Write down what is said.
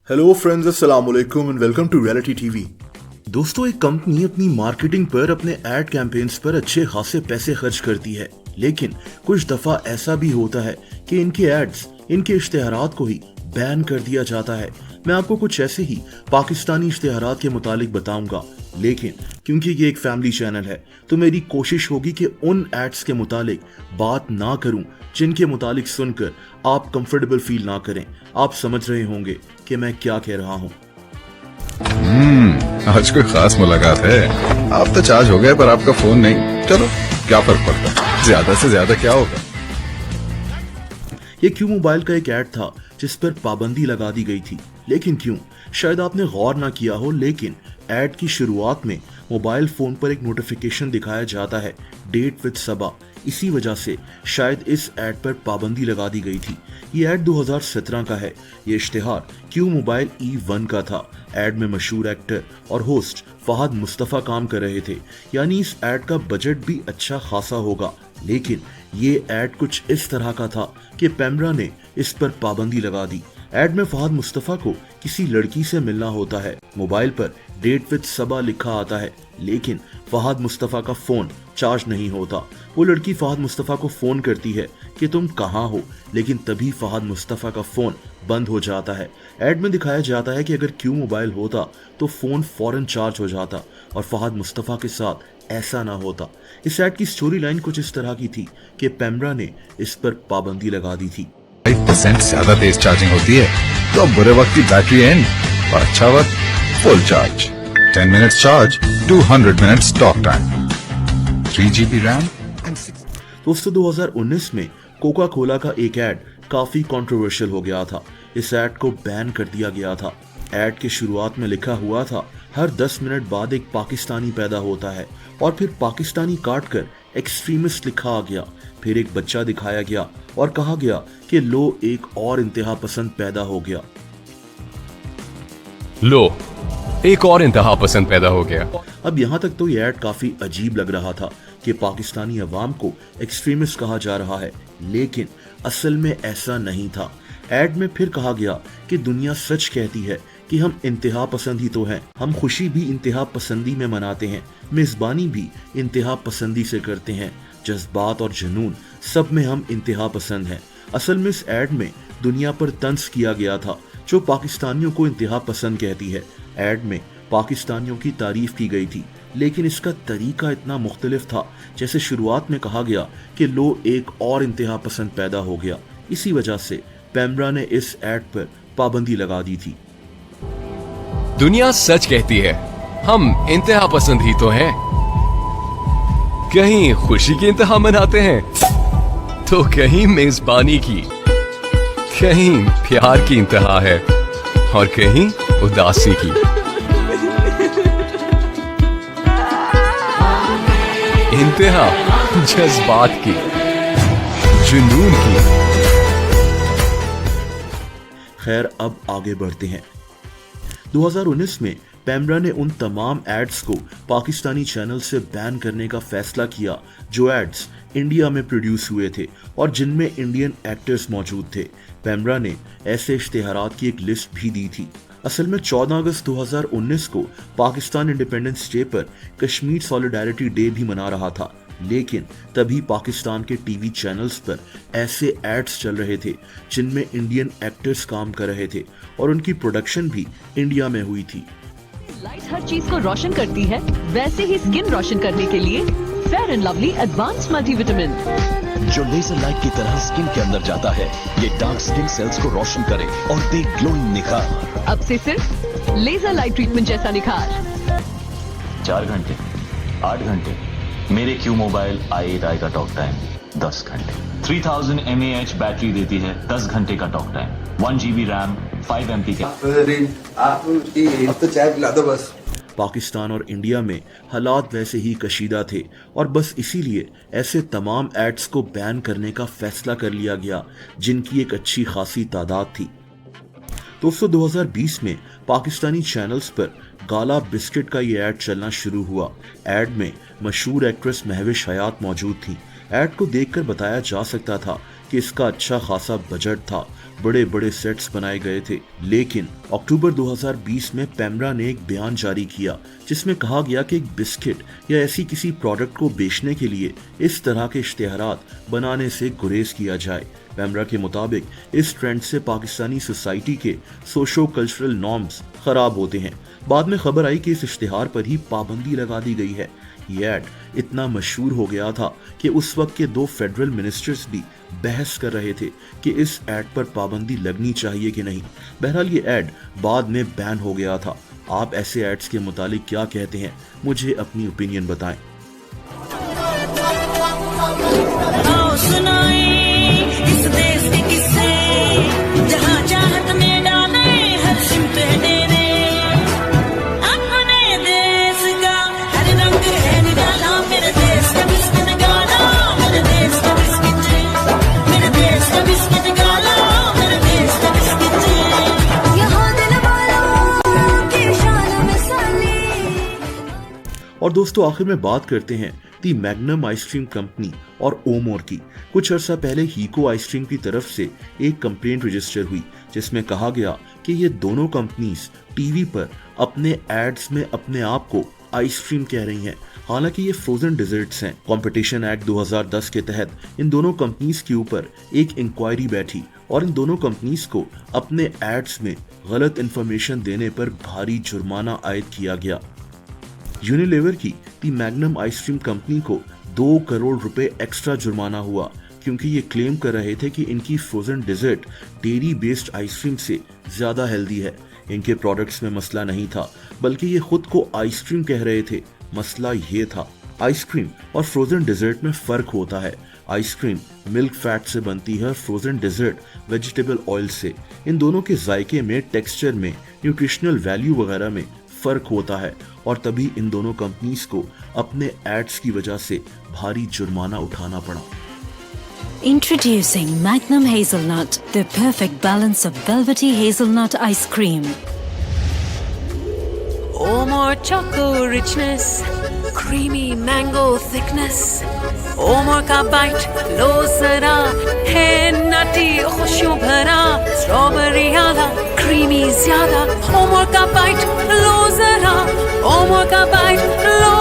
Hello friends, अस्सलाम वालेकुम and welcome to reality TV. दोस्तों, एक कंपनी अपनी मार्केटिंग पर, अपने एड कैंपेन्स पर अच्छे खासे पैसे खर्च करती है, लेकिन कुछ दफा ऐसा भी होता है कि इनके एड्स, इनके इश्तेहारात को ही बैन कर दिया जाता है। मैं आपको कुछ ऐसे ही पाकिस्तानी इश्तेहारात के मुतालिक बताऊंगा, लेकिन क्योंकि ये एक फैमिली चैनल है तो मेरी कोशिश होगी कि उन एड्स के मुतालिक बात ना करूं जिनके मुतालिक सुनकर आप कंफर्टेबल फील ना करें। आप समझ रहे होंगे कि मैं क्या कह रहा हूं। आज कोई खास मुलाकात है। आप तो चार्ज हो गए पर आपका फोन नहीं। चलो, क्या फर्क पड़ता है, ज्यादा से ज्यादा क्या होगा। ये क्यों मोबाइल का एक ऐड था जिस पर पाबंदी लगा दी गई थी। लेकिन क्यों, शायद आपने गौर ना किया हो, लेकिन ऐड की शुरुआत में मोबाइल फोन पर एक नोटिफिकेशन दिखाया जाता है, डेट विद सबा। इसी वजह से शायद इस ऐड पर पाबंदी लगा दी गई थी। ये ऐड 2017 का है। ये इश्तिहार क्यू मोबाइल E1 का था। ऐड में मशहूर एक्टर और होस्ट फहद मुस्तफ़ा काम कर रहे थे, यानी इस ऐड का बजट भी अच्छा खासा होगा। लेकिन ये ऐड कुछ इस तरह का था कि पेमरा ने इस पर पाबंदी लगा दी। ऐड में फहद मुस्तफ़ा को किसी लड़की से मिलना होता है। मोबाइल पर डेट विद सबा लिखा आता है, लेकिन फहद मुस्तफ़ा का फोन चार्ज नहीं होता। वो लड़की फहद मुस्तफ़ा को फोन करती है कि तुम कहाँ हो, लेकिन तभी फहद मुस्तफ़ा का फोन बंद हो जाता है। ऐड में दिखाया जाता है कि अगर क्यू मोबाइल होता तो फोन फौरन चार्ज हो जाता, और फहद मुस्तफ़ा के साथ ऐसा ना होता। इस ऐड की स्टोरी लाइन कुछ इस तरह की थी कि पेमरा ने इस पर पाबंदी लगा दी थी। 5% ज्यादा तेज चार्जिंग होती है तो अब बुरे वक्त की बैटरी एंड और अच्छा वक्त full charge. 10 minutes charge, 200 minutes talk time, 3 GB RAM. दोस्तों, 2019 में कोका कोला का एक ऐड काफी कंट्रोवर्शियल हो गया था। इस ऐड को बैन कर दिया गया था। ऐड की शुरुआत में लिखा हुआ था, हर 10 मिनट बाद एक पाकिस्तानी पैदा होता है, और फिर पाकिस्तानी काट कर एक्सट्रीमिस्ट लिखा आ गया। फिर एक बच्चा दिखाया गया और कहा गया कि लो, एक और इंतहा पसंद पैदा हो गया। लो, एक और इंतहा पसंद पैदा हो गया। अब यहाँ तक तो ये ऐड काफी अजीब लग रहा था कि पाकिस्तानी अवाम को एक्सट्रीमिस्ट कहा जा रहा है, लेकिन असल में ऐसा नहीं था। ऐड में फिर कहा गया कि दुनिया सच कहती है कि हम इंतहा पसंद ही तो हैं। हम खुशी भी इंतहा पसंदी में मनाते हैं, मेजबानी भी इंतहा पसंदी से करते हैं, जज्बात और जुनून सब में हम इंतहा पसंद हैं। असल में इस ऐड में दुनिया पर तंज किया गया था जो पाकिस्तानियों को इंतहा पसंद कहती है। ऐड में पाकिस्तानियों की तारीफ की गई थी, लेकिन इसका तरीका इतना मुख्तलिफ था। जैसे शुरुआत में कहा गया कि लो, एक और इंतहा पसंद पैदा हो गया। इसी वजह से पेमरा ने इस ऐड पर पाबंदी लगा दी थी। दुनिया सच कहती है, हम इंतहा पसंद ही तो हैं। कहीं खुशी की इंतहा मनाते हैं तो कहीं मेजबानी की, कहीं प्यार की इंतहा है और कहीं उदासी की। इंतहा जज्बात की, जुनून की। खैर, अब आगे बढ़ते हैं। 2019 में पेमरा ने उन तमाम एड्स को पाकिस्तानी चैनल से बैन करने का फैसला किया जो एड्स इंडिया में प्रोड्यूस हुए थे और जिनमें इंडियन एक्टर्स मौजूद थे। पेमरा ने ऐसे इश्तेहारात की एक लिस्ट भी दी थी। असल में 14 अगस्त 2019 को पाकिस्तान इंडिपेंडेंस डे पर कश्मीर सॉलिडारिटी डे भी मना रहा था, लेकिन तभी पाकिस्तान के टीवी चैनल्स पर ऐसे एड्स चल रहे थे जिनमें इंडियन एक्टर्स काम कर रहे थे और उनकी प्रोडक्शन भी इंडिया में हुई थी। लाइट हर चीज को रोशन करती है, वैसे ही स्किन रोशन करने के लिए fair and lovely advance multivitamin, जो लेजर लाइट की तरह स्किन के अंदर जाता है। ये डार्क स्किन सेल्स को रोशन करे और दे ग्लोइंग निखार। अब से सिर्फ लेजर लाइट ट्रीटमेंट जैसा निखार। 4 घंटे, 8 घंटे, मेरे क्यू मोबाइल आई राय का टॉक टाइम 10 घंटे। 3000 mAh बैटरी देती है, 10 घंटे का talk time, 1 GB RAM, 5 MP का। अब तो चाय पिला दो बस। पाकिस्तान और इंडिया में हालात वैसे ही कशीदा थे और बस इसीलिए ऐसे तमाम एड्स को बैन करने का फैसला कर लिया गया जिनकी एक अच्छी खासी तादाद थी। दोस्तों, 2020 में पाकिस्तानी चैनल्स पर गाला बिस्किट का ये ऐड चलना शुरू हुआ। ऐड में मशहूर एक्ट्रेस महविश हयात मौजूद थी। ऐड को देखकर बताया जा सकता था कि इसका अच्छा खासा बजट था, बड़े बड़े सेट्स बनाए गए थे। लेकिन अक्टूबर 2020 में पैमरा ने एक बयान जारी किया जिसमें कहा गया कि एक बिस्किट या ऐसी किसी प्रोडक्ट को बेचने के लिए इस तरह के इश्तिहारात बनाने से गुरेज किया जाए। पैमरा के मुताबिक इस ट्रेंड से पाकिस्तानी सोसाइटी के सोशो कल्चरल नॉर्म्स खराब होते हैं। बाद में खबर आई कि इस इश्तिहार पर ही पाबंदी लगा दी गई है। ये ऐड इतना मशहूर हो गया था कि उस वक्त के 2 फेडरल मिनिस्टर्स भी बहस कर रहे थे कि इस ऐड पर पाबंदी लगनी चाहिए कि नहीं। बहरहाल ये ऐड बाद में बैन हो गया था। आप ऐसे एड्स के मुतालिक क्या कहते हैं, मुझे अपनी ओपिनियन बताएं। और दोस्तों आखिर में बात करते हैं दी मैग्नम आइसक्रीम कंपनी और ओमोर की। कुछ अर्सा पहले हीको आइसक्रीम की तरफ से एक कंप्लेंट रजिस्टर हुई जिसमें कहा गया कि ये दोनों कंपनीज टीवी पर अपने एड्स में अपने आप को आइसक्रीम कह रही हैं, हालांकि ये फ्रोजन डिजर्ट्स हैं। कंपटीशन एक्ट 2010 के तहत इन दोनों कंपनीज के ऊपर एक इंक्वायरी बैठी और इन दोनों कंपनीज को अपने एड्स में गलत इंफॉर्मेशन देने पर भारी जुर्माना आयद किया गया। यूनिलीवर की दी मैग्नम आइसक्रीम कंपनी को 2 करोड़ रुपए एक्स्ट्रा जुर्माना हुआ क्योंकि ये क्लेम कर रहे थे कि इनकी frozen dessert dairy based ice cream से ज्यादा हेल्दी है। इनके प्रोडक्ट्स में मसला नहीं था, बल्कि ये खुद को आइसक्रीम कह रहे थे। मसला ये था, आइसक्रीम और फ्रोजन डिजर्ट में फर्क होता है। आइसक्रीम मिल्क फैट से बनती है, फ्रोजन डिजर्ट वेजिटेबल ऑयल से। इन दोनों के जायके में, टेक्सचर में, न्यूट्रिशनल वैल्यू वगैरह में फर्क होता है और तभी इन दोनों कंपनीज को अपने एड्स की वजह से भारी जुर्माना उठाना पड़ा। Introducing Magnum Hazelnut, the perfect balance of velvety hazelnut ice cream. Oh, more choco richness, creamy mango thickness. Oh, more ka bite, लो जरा है nutty खुशियों भरा, strawberry आला, creamy ज़्यादा. Oh, more ka bite, लो जरा. Oh, more ka bite, लो